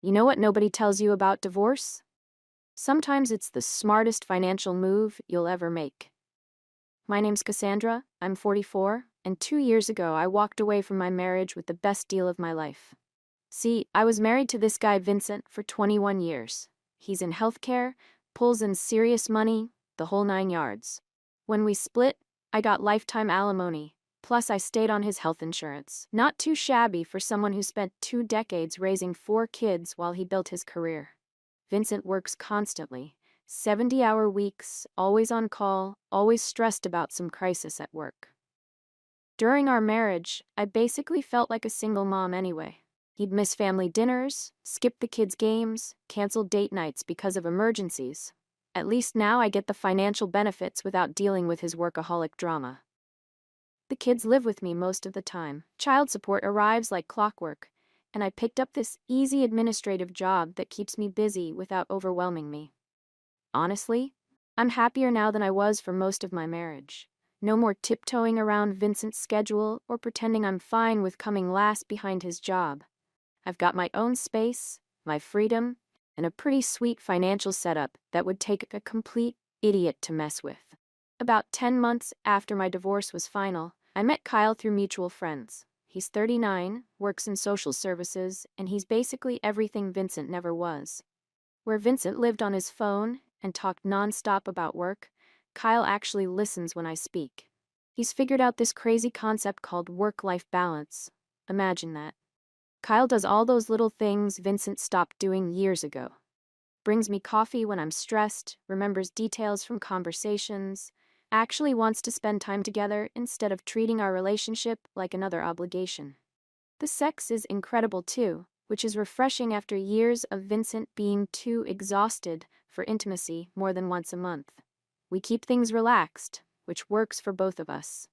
You know what nobody tells you about divorce? Sometimes it's the smartest financial move you'll ever make. My name's Cassandra, I'm 44, and 2 years ago I walked away from my marriage with the best deal of my life. See, I was married to this guy Vincent for 21 years. He's in healthcare, pulls in serious money, the whole 9 yards. When we split, I got lifetime alimony, plus I stayed on his health insurance. Not too shabby for someone who spent 2 decades raising 4 kids while he built his career. Vincent works constantly, 70-hour weeks, always on call, always stressed about some crisis at work. During our marriage, I basically felt like a single mom anyway. He'd miss family dinners, skip the kids' games, cancel date nights because of emergencies. At least now I get the financial benefits without dealing with his workaholic drama. The kids live with me most of the time. Child support arrives like clockwork, and I picked up this easy administrative job that keeps me busy without overwhelming me. Honestly, I'm happier now than I was for most of my marriage. No more tiptoeing around Vincent's schedule or pretending I'm fine with coming last behind his job. I've got my own space, my freedom, and a pretty sweet financial setup that would take a complete idiot to mess with. About 10 months after my divorce was final, I met Kyle through mutual friends. He's 39, works in social services, and he's basically everything Vincent never was. Where Vincent lived on his phone and talked nonstop about work, Kyle actually listens when I speak. He's figured out this crazy concept called work-life balance. Imagine that. Kyle does all those little things Vincent stopped doing years ago. Brings me coffee when I'm stressed, remembers details from conversations, actually wants to spend time together instead of treating our relationship like another obligation. The sex is incredible too, which is refreshing after years of Vincent being too exhausted for intimacy more than once a month. We keep things relaxed, which works for both of us.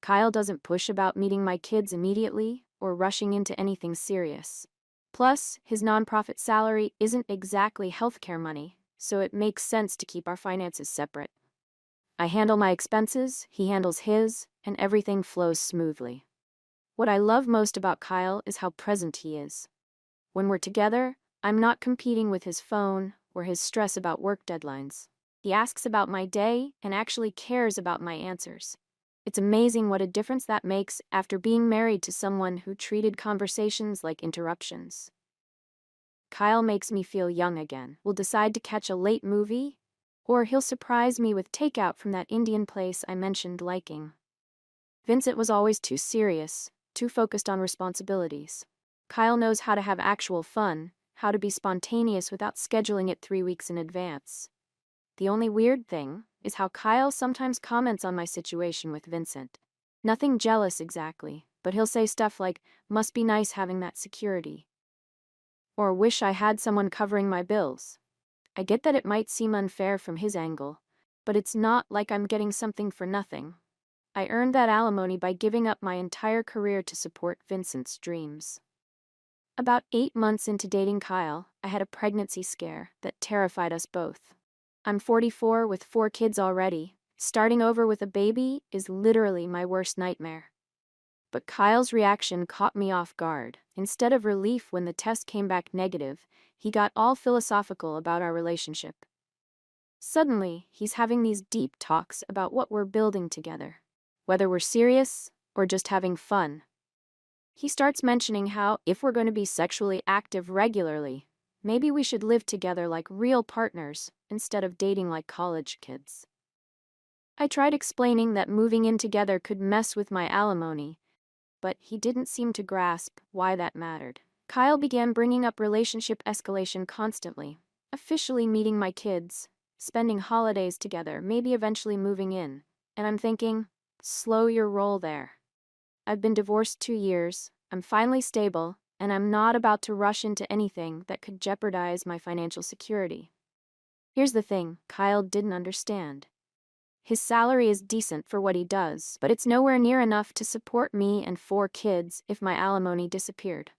Kyle doesn't push about meeting my kids immediately or rushing into anything serious. Plus, his nonprofit salary isn't exactly healthcare money, so it makes sense to keep our finances separate. I handle my expenses, he handles his, and everything flows smoothly. What I love most about Kyle is how present he is. When we're together, I'm not competing with his phone or his stress about work deadlines. He asks about my day and actually cares about my answers. It's amazing what a difference that makes after being married to someone who treated conversations like interruptions. Kyle makes me feel young again. We'll decide to catch a late movie, or he'll surprise me with takeout from that Indian place I mentioned liking. Vincent was always too serious, too focused on responsibilities. Kyle knows how to have actual fun, how to be spontaneous without scheduling it 3 weeks in advance. The only weird thing is how Kyle sometimes comments on my situation with Vincent. Nothing jealous exactly, but he'll say stuff like, "Must be nice having that security," or "Wish I had someone covering my bills." I get that it might seem unfair from his angle, but it's not like I'm getting something for nothing. I earned that alimony by giving up my entire career to support Vincent's dreams. About 8 months into dating Kyle, I had a pregnancy scare that terrified us both. I'm 44 with 4 kids already. Starting over with a baby is literally my worst nightmare. But Kyle's reaction caught me off guard. Instead of relief when the test came back negative, he got all philosophical about our relationship. Suddenly, he's having these deep talks about what we're building together, whether we're serious or just having fun. He starts mentioning how, if we're going to be sexually active regularly, maybe we should live together like real partners instead of dating like college kids. I tried explaining that moving in together could mess with my alimony, but he didn't seem to grasp why that mattered. Kyle began bringing up relationship escalation constantly, officially meeting my kids, spending holidays together, maybe eventually moving in. And I'm thinking, slow your roll there. I've been divorced 2 years, I'm finally stable, and I'm not about to rush into anything that could jeopardize my financial security. Here's the thing Kyle didn't understand. His salary is decent for what he does, but it's nowhere near enough to support me and 4 kids if my alimony disappeared.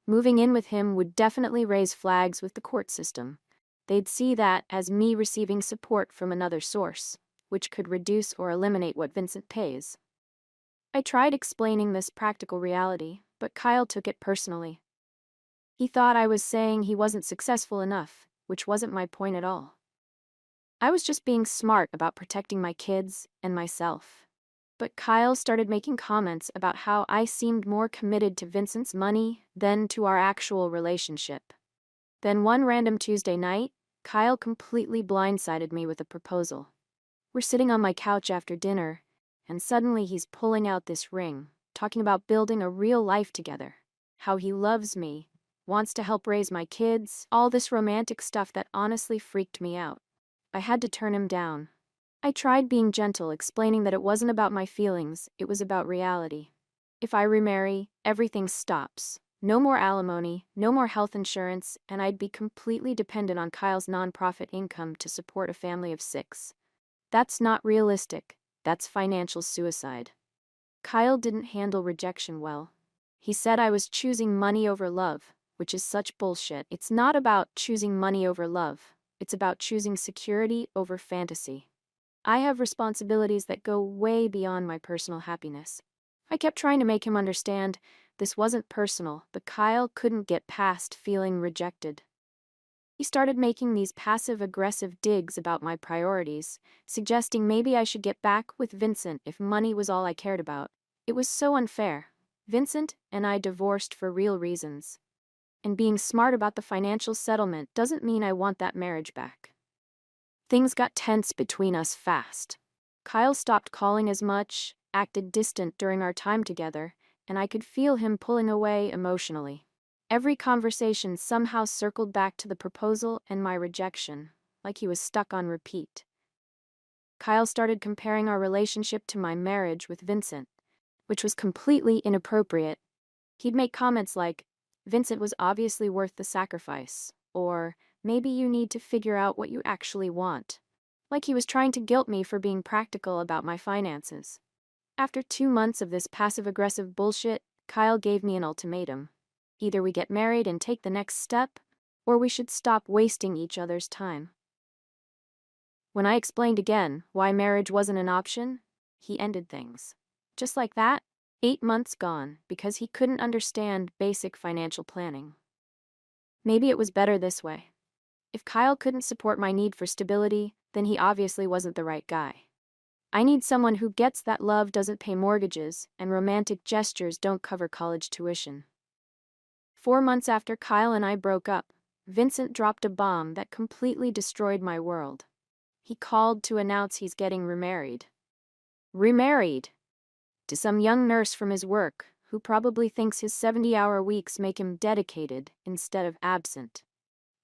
Moving in with him would definitely raise flags with the court system. They'd see that as me receiving support from another source, which could reduce or eliminate what Vincent pays. I tried explaining this practical reality, but Kyle took it personally. He thought I was saying he wasn't successful enough, which wasn't my point at all. I was just being smart about protecting my kids and myself. But Kyle started making comments about how I seemed more committed to Vincent's money than to our actual relationship. Then one random Tuesday night, Kyle completely blindsided me with a proposal. We're sitting on my couch after dinner, and suddenly he's pulling out this ring, talking about building a real life together, how he loves me, wants to help raise my kids, all this romantic stuff that honestly freaked me out. I had to turn him down. I tried being gentle, explaining that it wasn't about my feelings, it was about reality. If I remarry, everything stops. No more alimony, no more health insurance, and I'd be completely dependent on Kyle's nonprofit income to support a family of 6. That's not realistic. That's financial suicide. Kyle didn't handle rejection well. He said I was choosing money over love, which is such bullshit. It's not about choosing money over love. It's about choosing security over fantasy. I have responsibilities that go way beyond my personal happiness. I kept trying to make him understand this wasn't personal, but Kyle couldn't get past feeling rejected. He started making these passive-aggressive digs about my priorities, suggesting maybe I should get back with Vincent if money was all I cared about. It was so unfair. Vincent and I divorced for real reasons. And being smart about the financial settlement doesn't mean I want that marriage back. Things got tense between us fast. Kyle stopped calling as much, acted distant during our time together, and I could feel him pulling away emotionally. Every conversation somehow circled back to the proposal and my rejection, like he was stuck on repeat. Kyle started comparing our relationship to my marriage with Vincent, which was completely inappropriate. He'd make comments like, "Vincent was obviously worth the sacrifice," or, "Maybe you need to figure out what you actually want." Like he was trying to guilt me for being practical about my finances. After 2 months of this passive-aggressive bullshit, Kyle gave me an ultimatum. Either we get married and take the next step, or we should stop wasting each other's time. When I explained again why marriage wasn't an option, he ended things. Just like that, 8 months gone because he couldn't understand basic financial planning. Maybe it was better this way. If Kyle couldn't support my need for stability, then he obviously wasn't the right guy. I need someone who gets that love doesn't pay mortgages and romantic gestures don't cover college tuition. 4 months after Kyle and I broke up, Vincent dropped a bomb that completely destroyed my world. He called to announce he's getting remarried. Remarried! To some young nurse from his work, who probably thinks his 70-hour weeks make him dedicated instead of absent.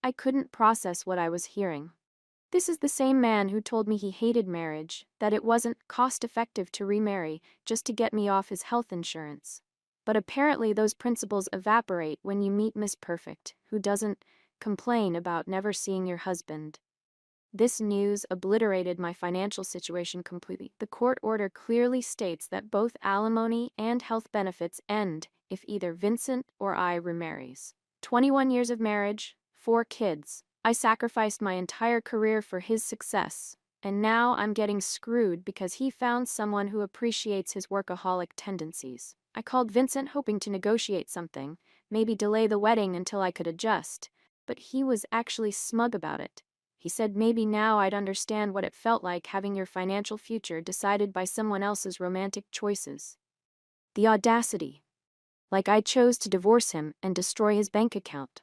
I couldn't process what I was hearing. This is the same man who told me he hated marriage, that it wasn't cost-effective to remarry just to get me off his health insurance. But apparently those principles evaporate when you meet Miss Perfect, who doesn't complain about never seeing your husband. This news obliterated my financial situation completely. The court order clearly states that both alimony and health benefits end if either Vincent or I remarries. 21 years of marriage, 4 kids. I sacrificed my entire career for his success, and now I'm getting screwed because he found someone who appreciates his workaholic tendencies. I called Vincent hoping to negotiate something, maybe delay the wedding until I could adjust, but he was actually smug about it. He said maybe now I'd understand what it felt like having your financial future decided by someone else's romantic choices. The audacity. Like I chose to divorce him and destroy his bank account.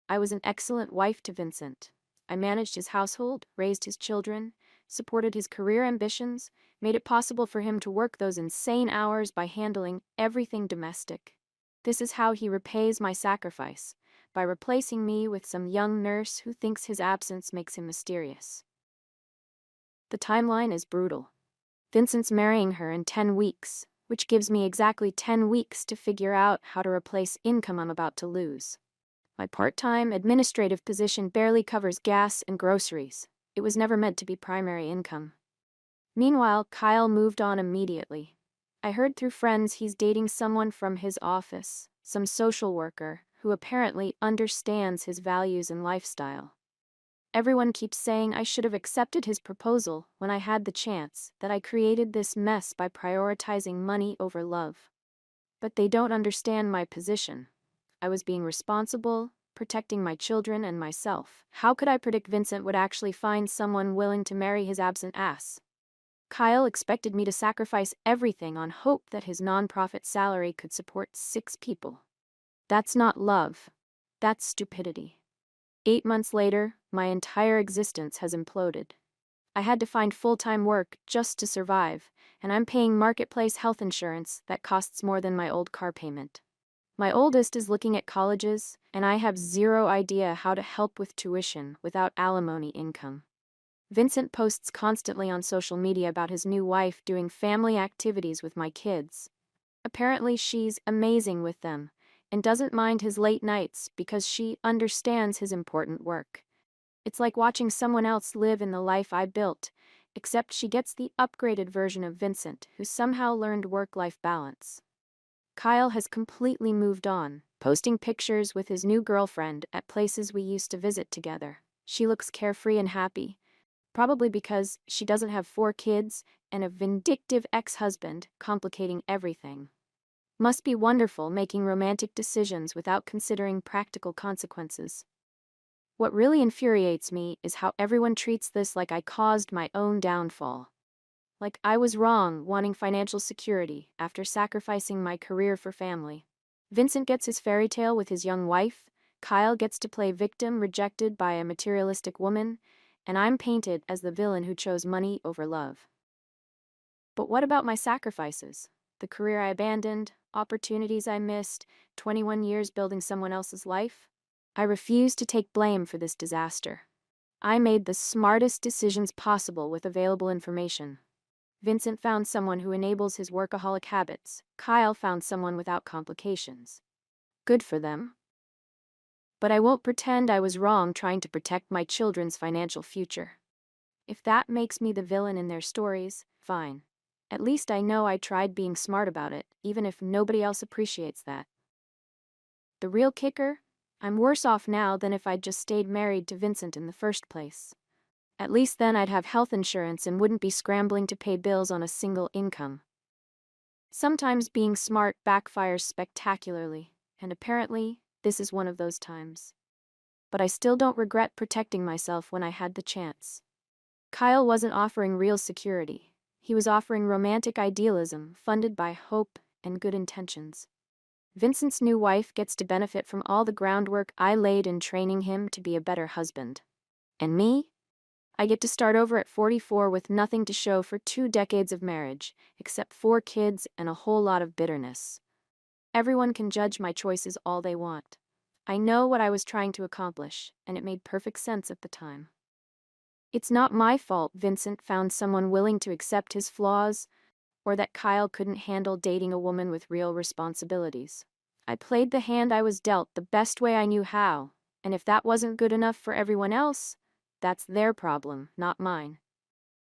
I was an excellent wife to Vincent. I managed his household, raised his children, supported his career ambitions, made it possible for him to work those insane hours by handling everything domestic. This is how he repays my sacrifice, by replacing me with some young nurse who thinks his absence makes him mysterious. The timeline is brutal. Vincent's marrying her in 10 weeks, which gives me exactly 10 weeks to figure out how to replace income I'm about to lose. My part-time administrative position barely covers gas and groceries. It was never meant to be primary income. Meanwhile, Kyle moved on immediately. I heard through friends he's dating someone from his office, some social worker, who apparently understands his values and lifestyle. Everyone keeps saying I should have accepted his proposal when I had the chance, that I created this mess by prioritizing money over love. But they don't understand my position. I was being responsible, protecting my children and myself. How could I predict Vincent would actually find someone willing to marry his absent ass? Kyle expected me to sacrifice everything on hope that his nonprofit salary could support 6 people. That's not love. That's stupidity. 8 months later, my entire existence has imploded. I had to find full-time work just to survive, and I'm paying marketplace health insurance that costs more than my old car payment. My oldest is looking at colleges, and I have zero idea how to help with tuition without alimony income. Vincent posts constantly on social media about his new wife doing family activities with my kids. Apparently she's amazing with them, and doesn't mind his late nights because she understands his important work. It's like watching someone else live in the life I built, except she gets the upgraded version of Vincent, who somehow learned work-life balance. Kyle has completely moved on, posting pictures with his new girlfriend at places we used to visit together. She looks carefree and happy, probably because she doesn't have 4 kids and a vindictive ex-husband complicating everything. Must be wonderful making romantic decisions without considering practical consequences. What really infuriates me is how everyone treats this like I caused my own downfall. Like I was wrong wanting financial security after sacrificing my career for family. Vincent gets his fairy tale with his young wife, Kyle gets to play victim rejected by a materialistic woman, and I'm painted as the villain who chose money over love. But what about my sacrifices? The career I abandoned, opportunities I missed, 21 years building someone else's life? I refuse to take blame for this disaster. I made the smartest decisions possible with available information. Vincent found someone who enables his workaholic habits. Kyle found someone without complications. Good for them. But I won't pretend I was wrong trying to protect my children's financial future. If that makes me the villain in their stories, fine. At least I know I tried being smart about it, even if nobody else appreciates that. The real kicker? I'm worse off now than if I'd just stayed married to Vincent in the first place. At least then I'd have health insurance and wouldn't be scrambling to pay bills on a single income. Sometimes being smart backfires spectacularly, and apparently, this is one of those times. But I still don't regret protecting myself when I had the chance. Kyle wasn't offering real security. He was offering romantic idealism funded by hope and good intentions. Vincent's new wife gets to benefit from all the groundwork I laid in training him to be a better husband. And me? I get to start over at 44 with nothing to show for 2 decades of marriage, except 4 kids and a whole lot of bitterness. Everyone can judge my choices all they want. I know what I was trying to accomplish, and it made perfect sense at the time. It's not my fault Vincent found someone willing to accept his flaws, or that Kyle couldn't handle dating a woman with real responsibilities. I played the hand I was dealt the best way I knew how, and if that wasn't good enough for everyone else, that's their problem, not mine.